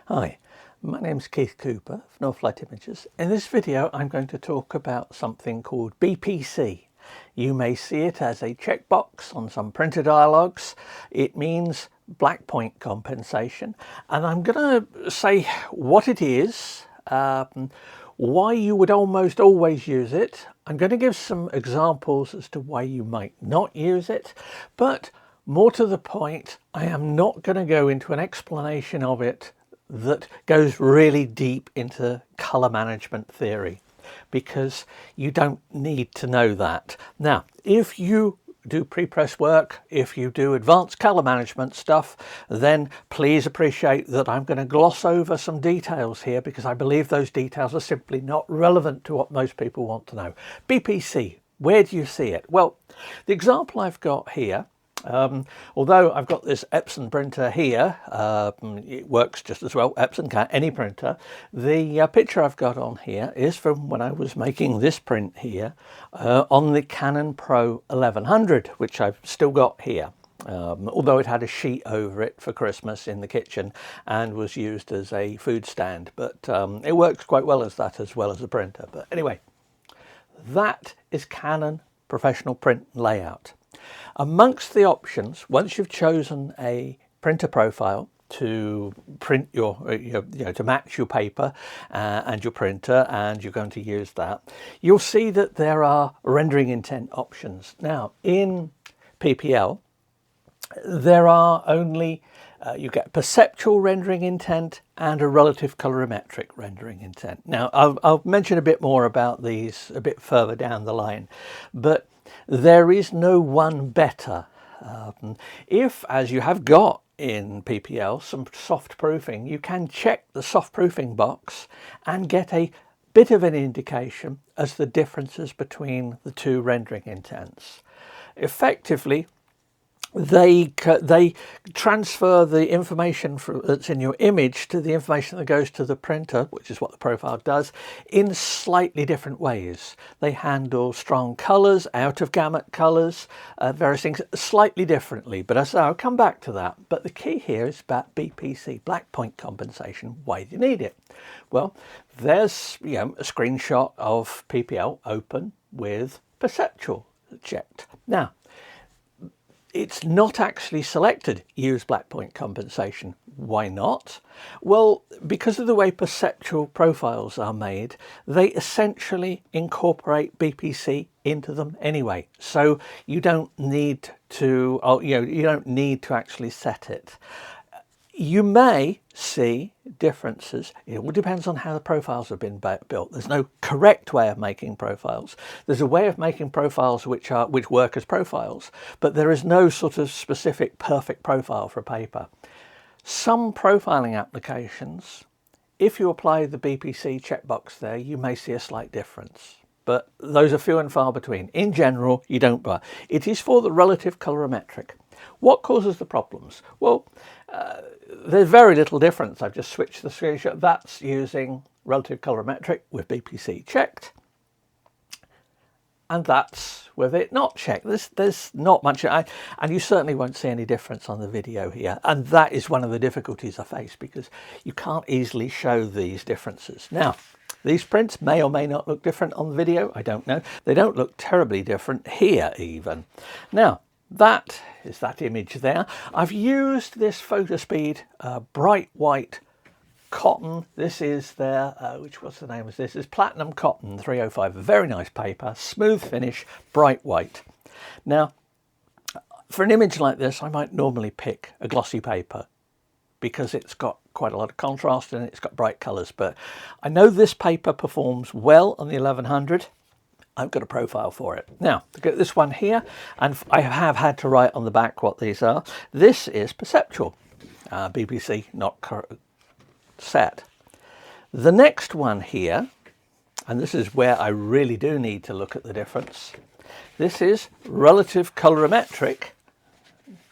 Hi, my name's Keith Cooper of Northlight Images. In this video I'm going to talk about something called BPC. You may see it as a checkbox on some printer dialogues. It means black point compensation, and I'm going to say what it is, why you would almost always use it. I'm going to give some examples as to why you might not use it, but more to the point, I am not going to go into an explanation of it that goes really deep into color management theory, because you don't need to know that. Now, if you do pre-press work, if you do advanced color management stuff, then please appreciate that I'm going to gloss over some details here, because I believe those details are simply not relevant to what most people want to know. BPC, where do you see it? Well, the example I've got here, although I've got this Epson printer here, it works just as well, Epson can, any printer. The picture I've got on here is from when I was making this print here on the Canon Pro 1100, which I've still got here. Although it had a sheet over it for Christmas in the kitchen and was used as a food stand, but it works quite well as that as well as a printer. But anyway, that is Canon professional print layout. Amongst the options, once you've chosen a printer profile to print your, to match your paper and your printer, and you're going to use that, you'll see that there are rendering intent options. Now, in PPL, there are only, you get perceptual rendering intent and a relative colorimetric rendering intent. Now, I'll mention a bit more about these a bit further down the line, but there is no one better. If, as you have got in PPL, some soft proofing, you can check the soft proofing box and get a bit of an indication as the differences between the two rendering intents. Effectively, they transfer the information that's in your image to the information that goes to the printer, which is what the profile does, in slightly different ways. They handle strong colors, out of gamut colors, various things slightly differently, but as I'll come back to that. But the key here is about BPC, black point compensation. Why do you need it? Well, there's a screenshot of PPL open with Perceptual checked. Now, it's not actually selected use black point compensation. Why not? Well, because of the way perceptual profiles are made, they essentially incorporate BPC into them anyway. So you don't need to, you don't need to actually set it. You may see differences. It all depends on how the profiles have been built. There's no correct way of making profiles. There's a way of making profiles which work as profiles, but there is no sort of specific perfect profile for a paper. Some profiling applications, if you apply the BPC checkbox there, you may see a slight difference, but those are few and far between. In general, you don't buy. It is for the relative colorimetric. What causes the problems? Well, there's very little difference. I've just switched the screenshot. That's using relative colorimetric with BPC checked, and that's with it not checked. There's not much, and you certainly won't see any difference on the video here, and that is one of the difficulties I face, because you can't easily show these differences. Now, these prints may or may not look different on the video. I don't know. They don't look terribly different here even. Now, that is that image there. I've used this PhotoSpeed bright white cotton. This is their, what's the name of this? It's Platinum Cotton 305, a very nice paper, smooth finish, bright white. Now, for an image like this, I might normally pick a glossy paper because it's got quite a lot of contrast and it's got bright colors, but I know this paper performs well on the 1100. I've got a profile for it. Now, look at this one here, and I have had to write on the back what these are. This is Perceptual, BPC not set. The next one here, and this is where I really do need to look at the difference. This is Relative Colorimetric.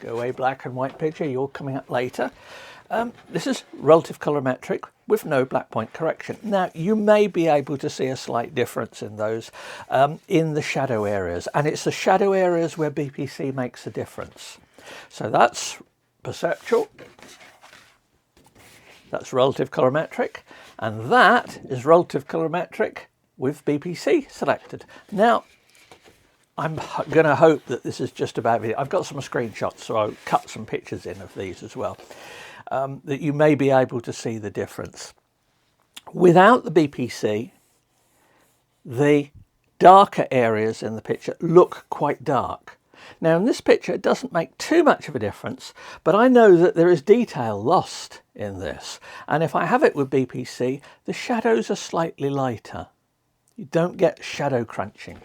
Go away, black and white picture, you're coming up later. This is Relative Colorimetric with no black point correction. Now, you may be able to see a slight difference in those in the shadow areas, and it's the shadow areas where BPC makes a difference. So that's Perceptual. That's relative colorimetric, and that is relative colorimetric with BPC selected. Now, I'm going to hope that this is just about video. I've got some screenshots, so I'll cut some pictures in of these as well, that you may be able to see the difference. Without the BPC, the darker areas in the picture look quite dark. Now in this picture it doesn't make too much of a difference, but I know that there is detail lost in this, and if I have it with BPC, the shadows are slightly lighter. You don't get shadow crunching.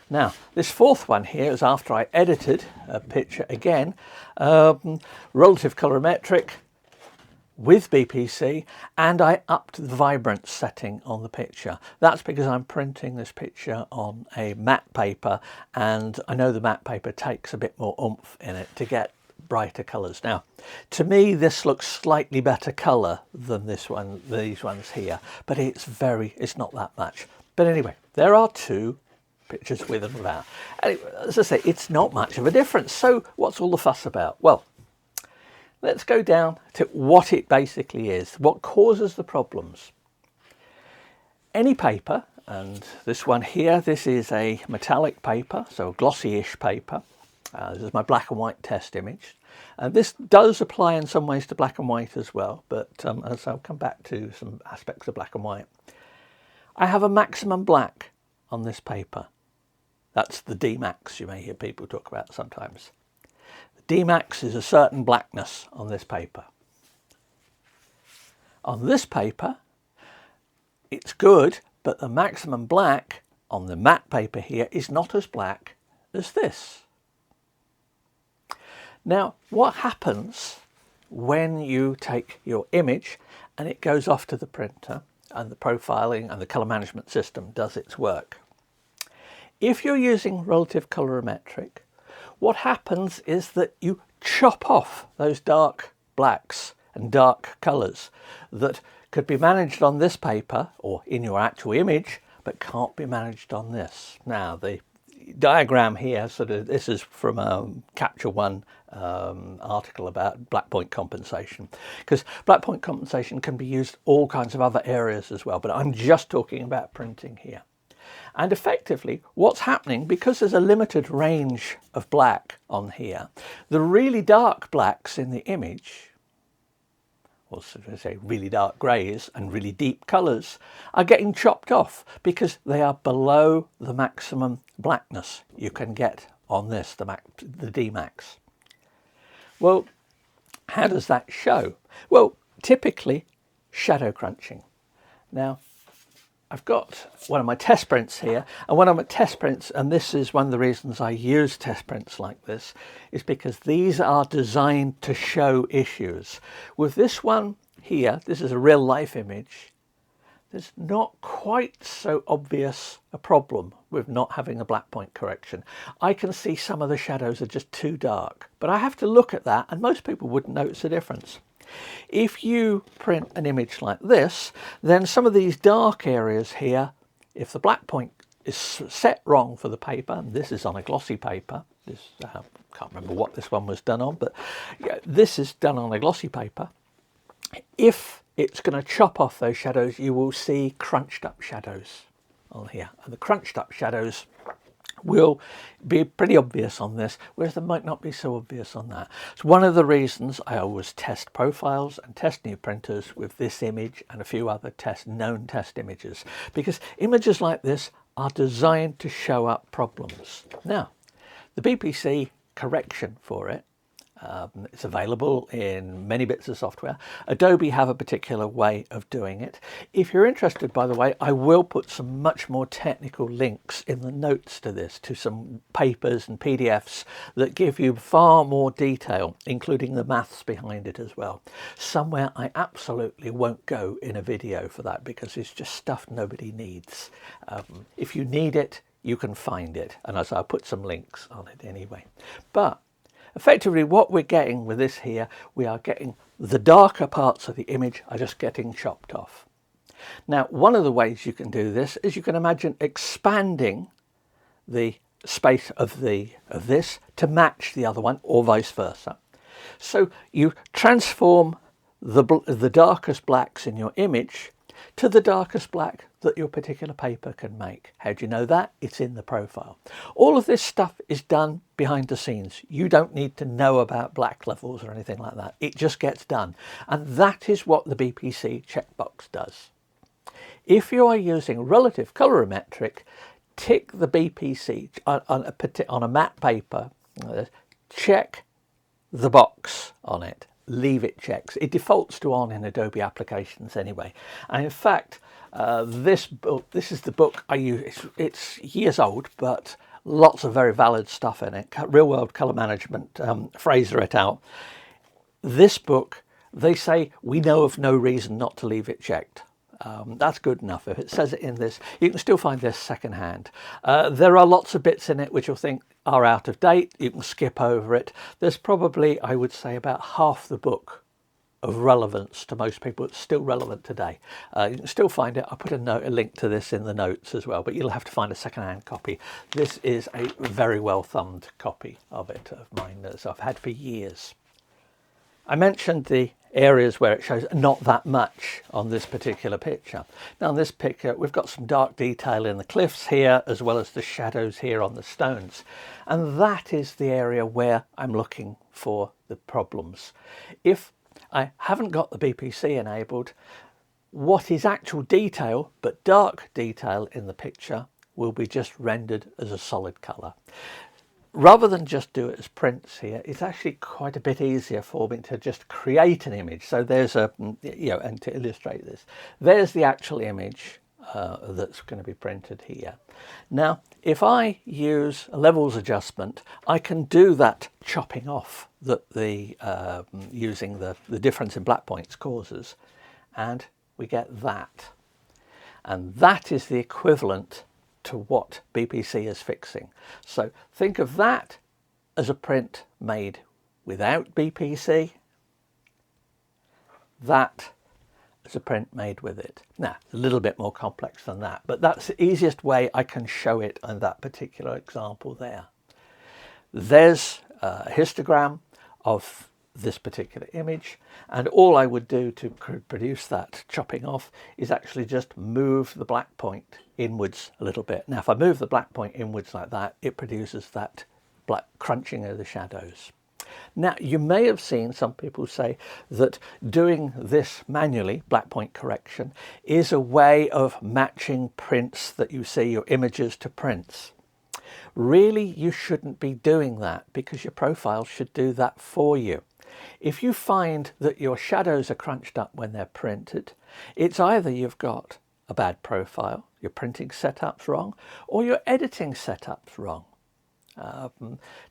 Now this fourth one here is after I edited a picture again, relative colorimetric with BPC, and I upped the vibrance setting on the picture. That's because I'm printing this picture on a matte paper, and I know the matte paper takes a bit more oomph in it to get brighter colours. Now, to me, this looks slightly better colour than this one, these ones here, but it's not that much. But anyway, there are two pictures with and without. Anyway, as I say, it's not much of a difference. So what's all the fuss about? Well, let's go down to what it basically is, what causes the problems. Any paper, and this one here, this is a metallic paper, so a glossy-ish paper. This is my black and white test image. This does apply in some ways to black and white as well, but as I'll come back to some aspects of black and white. I have a maximum black on this paper. That's the D-max you may hear people talk about sometimes. D-max is a certain blackness on this paper. On this paper, it's good, but the maximum black on the matte paper here is not as black as this. Now, what happens when you take your image and it goes off to the printer and the profiling and the color management system does its work? If you're using relative colorimetric, what happens is that you chop off those dark blacks and dark colours that could be managed on this paper or in your actual image, but can't be managed on this. Now, the diagram here, this is from a Capture One article about black point compensation, because black point compensation can be used all kinds of other areas as well, but I'm just talking about printing here. And effectively, what's happening, because there's a limited range of black on here, the really dark blacks in the image, or should I say really dark greys and really deep colours, are getting chopped off because they are below the maximum blackness you can get on this, the D-max. Well, how does that show? Well, typically shadow crunching. Now, I've got one of my test prints here, and when I'm at test prints, and this is one of the reasons I use test prints like this, is because these are designed to show issues. With this one here, this is a real life image, there's not quite so obvious a problem with not having a black point correction. I can see some of the shadows are just too dark, but I have to look at that, and most people wouldn't notice a difference. If you print an image like this, then some of these dark areas here, if the black point is set wrong for the paper, and this is on a glossy paper, this can't remember what this one was done on, but yeah, this is done on a glossy paper. If it's going to chop off those shadows, you will see crunched up shadows on here, and the crunched up shadows will be pretty obvious on this, whereas they might not be so obvious on that. It's one of the reasons I always test profiles and test new printers with this image and a few other known test images, because images like this are designed to show up problems. Now, the BPC correction for it, it's available in many bits of software. Adobe have a particular way of doing it. If you're interested, by the way, I will put some much more technical links in the notes to this, to some papers and PDFs that give you far more detail, including the maths behind it as well. Somewhere I absolutely won't go in a video for that, because it's just stuff nobody needs. If you need it, you can find it, and as I'll put some links on it anyway. But effectively, what we're getting with this here, we are getting the darker parts of the image are just getting chopped off. Now, one of the ways you can do this is you can imagine expanding the space of this to match the other one, or vice versa. So you transform the darkest blacks in your image to the darkest black that your particular paper can make. How do you know that? It's in the profile. All of this stuff is done behind the scenes. You don't need to know about black levels or anything like that. It just gets done. And that is what the BPC checkbox does. If you are using relative colorimetric, tick the BPC on a matte paper, check the box on it, leave it checked. It defaults to on in Adobe applications anyway. And in fact, this is the book I use. It's years old, but lots of very valid stuff in it. Real World Color Management, Fraser et al. This book, they say, we know of no reason not to leave it checked. That's good enough. If it says it in this, you can still find this secondhand. There are lots of bits in it which you'll think are out of date. You can skip over it. There's probably, I would say, about half the book of relevance to most people. It's still relevant today. You can still find it. I'll put a link to this in the notes as well, but you'll have to find a secondhand copy. This is a very well thumbed copy of it, of mine, that I've had for years. I mentioned the areas where it shows not that much on this particular picture. Now in this picture we've got some dark detail in the cliffs here, as well as the shadows here on the stones, and that is the area where I'm looking for the problems. If I haven't got the BPC enabled, what is actual detail but dark detail in the picture will be just rendered as a solid colour. Rather than just do it as prints here, it's actually quite a bit easier for me to just create an image. So there's a, and to illustrate this, there's the actual image that's going to be printed here. Now, if I use a levels adjustment, I can do that chopping off that the using the difference in black points causes, and we get that. And that is the equivalent to what BPC is fixing. So think of that as a print made without BPC, that as a print made with it. Now, it's a little bit more complex than that, but that's the easiest way I can show it in that particular example there. There's a histogram of this particular image, and all I would do to produce that chopping off is actually just move the black point inwards a little bit. Now if I move the black point inwards like that, it produces that black crunching of the shadows. Now you may have seen some people say that doing this manually, black point correction, is a way of matching prints that you see, your images, to prints. Really, you shouldn't be doing that, because your profile should do that for you. If you find that your shadows are crunched up when they're printed, it's either you've got a bad profile, your printing setup's wrong, or your editing setup's wrong.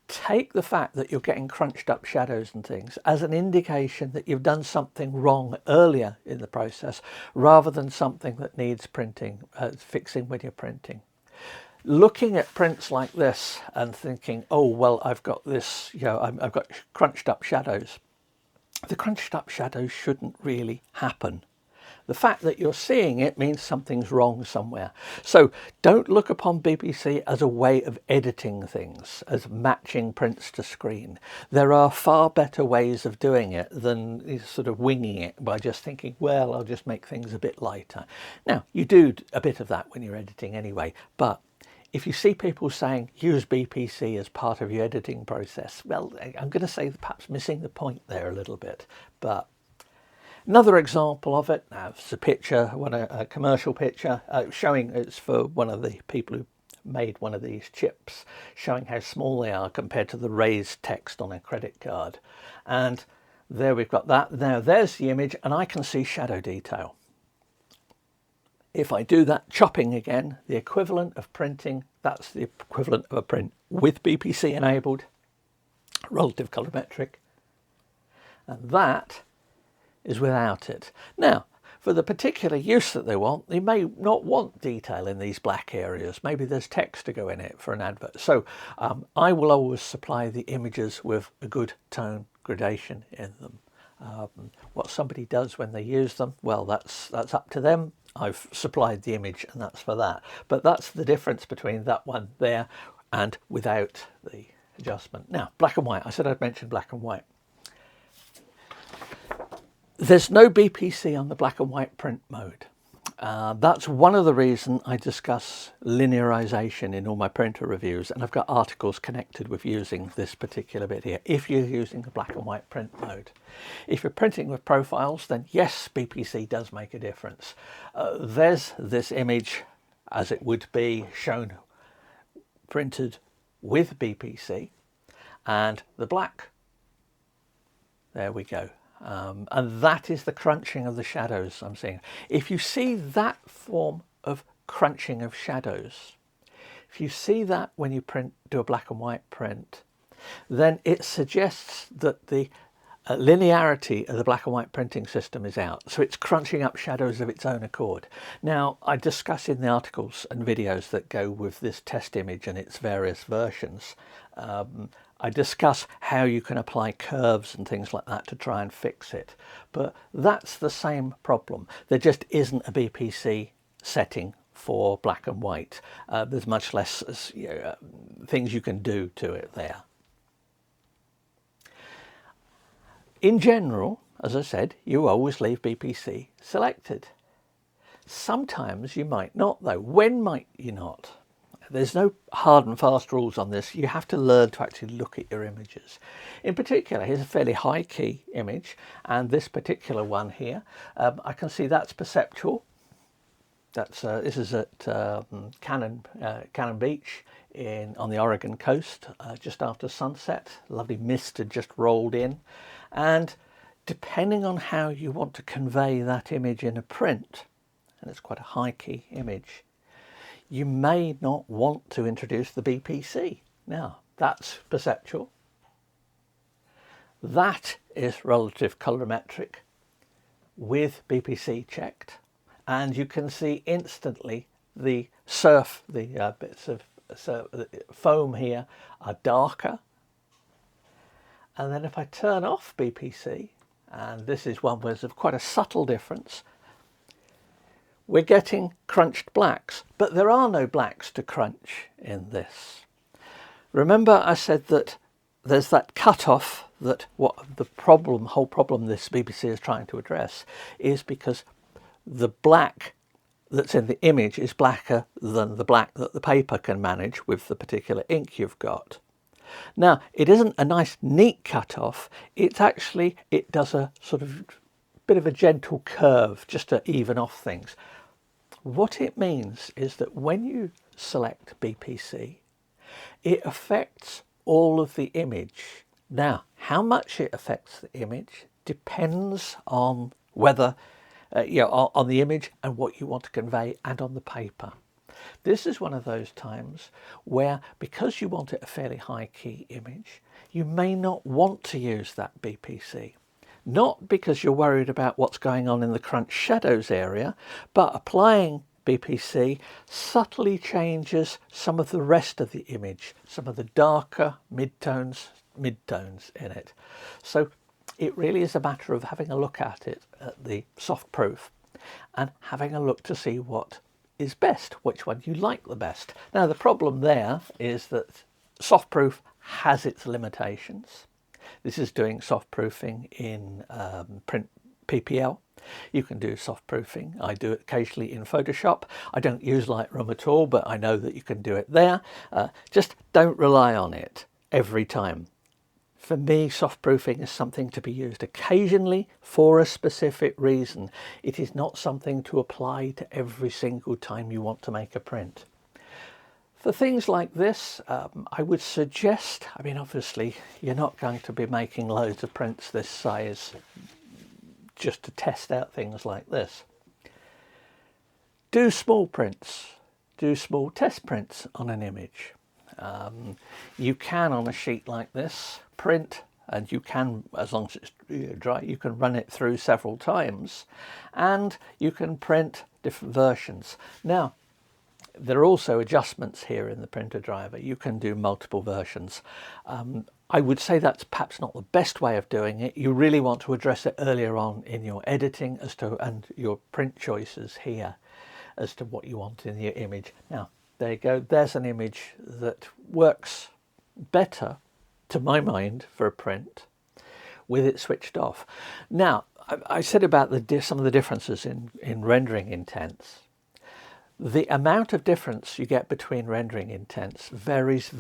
Take the fact that you're getting crunched up shadows and things as an indication that you've done something wrong earlier in the process, rather than something that needs fixing when you're printing. Looking at prints like this and thinking, oh well, I've got this, I've got crunched up shadows. The crunched up shadows shouldn't really happen. The fact that you're seeing it means something's wrong somewhere. So don't look upon BPC as a way of editing things, as matching prints to screen. There are far better ways of doing it than sort of winging it by just thinking, well, I'll just make things a bit lighter. Now, you do a bit of that when you're editing anyway, but if you see people saying use BPC as part of your editing process, well, I'm going to say perhaps missing the point there a little bit. But another example of it, it's a picture, a commercial picture, showing it's for one of the people who made one of these chips, showing how small they are compared to the raised text on a credit card. And there we've got that. Now there's the image, and I can see shadow detail. If I do that chopping again, the equivalent of printing, that's the equivalent of a print with BPC enabled, relative colorimetric, and that is without it. Now, for the particular use that they want, they may not want detail in these black areas. Maybe there's text to go in it for an advert. So I will always supply the images with a good tone gradation in them. What somebody does when they use them, well, that's up to them. I've supplied the image and that's for that. But that's the difference between that one there and without the adjustment. Now, black and white. I said I'd mention black and white. There's no BPC on the black and white print mode. That's one of the reasons I discuss linearization in all my printer reviews, and I've got articles connected with using this particular bit here if you're using the black and white print mode. If you're printing with profiles, then yes, BPC does make a difference. There's this image as it would be shown printed with BPC, and the black, there we go. And that is the crunching of the shadows I'm seeing. If you see that form of crunching of shadows, if you see that when you do a black and white print, then it suggests that the linearity of the black and white printing system is out. So it's crunching up shadows of its own accord. Now, I discuss in the articles and videos that go with this test image and its various versions, I discuss how you can apply curves and things like that to try and fix it. But that's the same problem. There just isn't a BPC setting for black and white. There's much less things you can do to it there. In general, as I said, you always leave BPC selected. Sometimes you might not though. When might you not? There's no hard and fast rules on this. You have to learn to actually look at your images. In particular, here's a fairly high key image, and this particular one here, I can see that's Perceptual. That's this is at Cannon Beach on the Oregon coast, just after sunset. Lovely mist had just rolled in, and depending on how you want to convey that image in a print, and it's quite a high key image, you may not want to introduce the BPC. Now, that's Perceptual. That is Relative Colorimetric with BPC checked. And you can see instantly the surf, the bits of foam here are darker. And then if I turn off BPC, and this is one where there's quite a subtle difference, we're getting crunched blacks, but there are no blacks to crunch in this. Remember I said that there's that cutoff, that what the whole problem this BPC is trying to address is because the black that's in the image is blacker than the black that the paper can manage with the particular ink you've got. Now, it isn't a nice neat cutoff, it's actually, it does a sort of bit of a gentle curve just to even off things. What it means is that when you select BPC, it affects all of the image. Now, how much it affects the image depends on whether, on the image and what you want to convey and on the paper. This is one of those times where, because you want it a fairly high key image, you may not want to use that BPC. Not because you're worried about what's going on in the crunch shadows area, but applying BPC subtly changes some of the rest of the image, some of the darker midtones in it. So it really is a matter of having a look at it at the soft proof and having a look to see what is best, which one you like the best. Now, the problem there is that soft proof has its limitations. This is doing soft proofing in print PPL. You can do soft proofing. I do it occasionally in Photoshop. I don't use Lightroom at all, but I know that you can do it there. Just don't rely on it every time. For me, soft proofing is something to be used occasionally for a specific reason. It is not something to apply to every single time you want to make a print. For things like this, I would suggest, I mean, obviously, you're not going to be making loads of prints this size just to test out things like this. Do small prints, do small test prints on an image. You can, on a sheet like this, print, and you can, as long as it's dry, you can run it through several times, and you can print different versions. Now, there are also adjustments here in the printer driver. You can do multiple versions. I would say that's perhaps not the best way of doing it. You really want to address it earlier on in your editing and your print choices here as to what you want in your image. Now, there you go. There's an image that works better, to my mind, for a print with it switched off. Now, I said about some of the differences in rendering intents. The amount of difference you get between rendering intents varies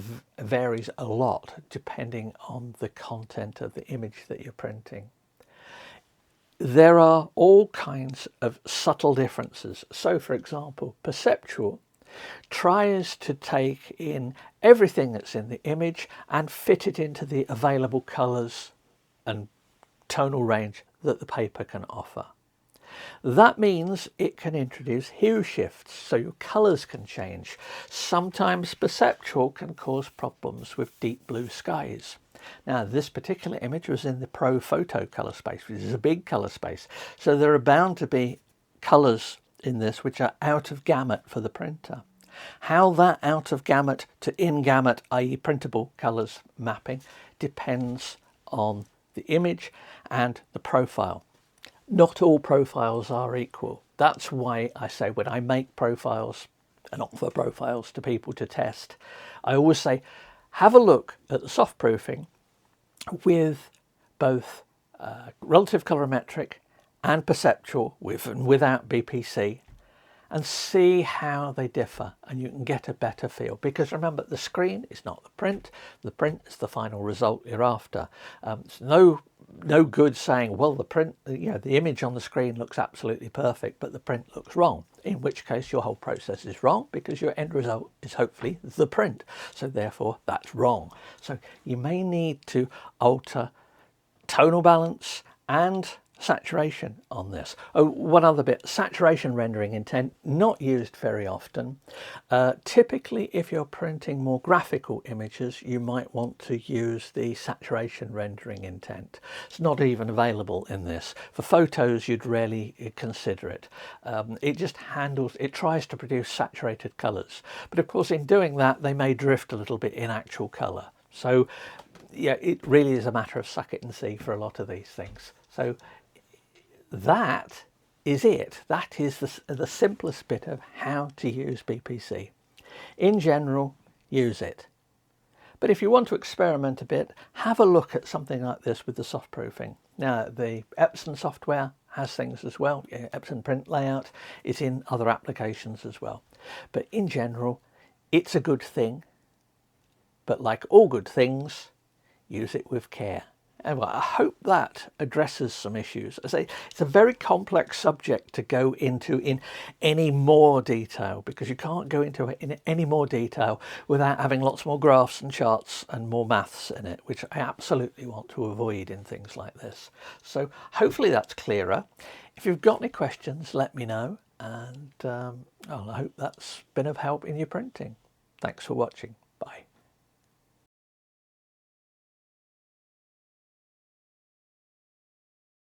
a lot depending on the content of the image that you're printing. There are all kinds of subtle differences. So, for example, Perceptual tries to take in everything that's in the image and fit it into the available colours and tonal range that the paper can offer. That means it can introduce hue shifts, so your colours can change. Sometimes Perceptual can cause problems with deep blue skies. Now, this particular image was in the Pro Photo colour space, which is a big colour space. So there are bound to be colours in this which are out of gamut for the printer. How that out of gamut to in gamut, i.e. printable colours mapping, depends on the image and the profile. Not all profiles are equal. That's why I say when I make profiles and offer profiles to people to test, I always say, have a look at the soft proofing with both Relative Colorimetric and Perceptual, with and without BPC, and see how they differ, and you can get a better feel. Because remember, the screen is not the print is the final result you're after. It's no good saying, well, the print, the image on the screen looks absolutely perfect, but the print looks wrong, in which case your whole process is wrong, because your end result is hopefully the print. So therefore that's wrong. So you may need to alter tonal balance and saturation on this. Oh, one other bit, saturation rendering intent, not used very often. Typically, if you're printing more graphical images, you might want to use the saturation rendering intent. It's not even available in this. For photos, you'd rarely consider it. It tries to produce saturated colors. But of course, in doing that, they may drift a little bit in actual color. So yeah, it really is a matter of suck it and see for a lot of these things. So that is it. That is the simplest bit of how to use BPC. In general, use it. But if you want to experiment a bit, have a look at something like this with the soft proofing. Now, the Epson software has things as well. Epson print layout is in other applications as well. But in general, it's a good thing. But like all good things, use it with care. And I hope that addresses some issues. I say it's a very complex subject to go into in any more detail, because you can't go into it in any more detail without having lots more graphs and charts and more maths in it, which I absolutely want to avoid in things like this. So hopefully that's clearer. If you've got any questions, let me know, and I hope that's been of help in your printing. Thanks for watching.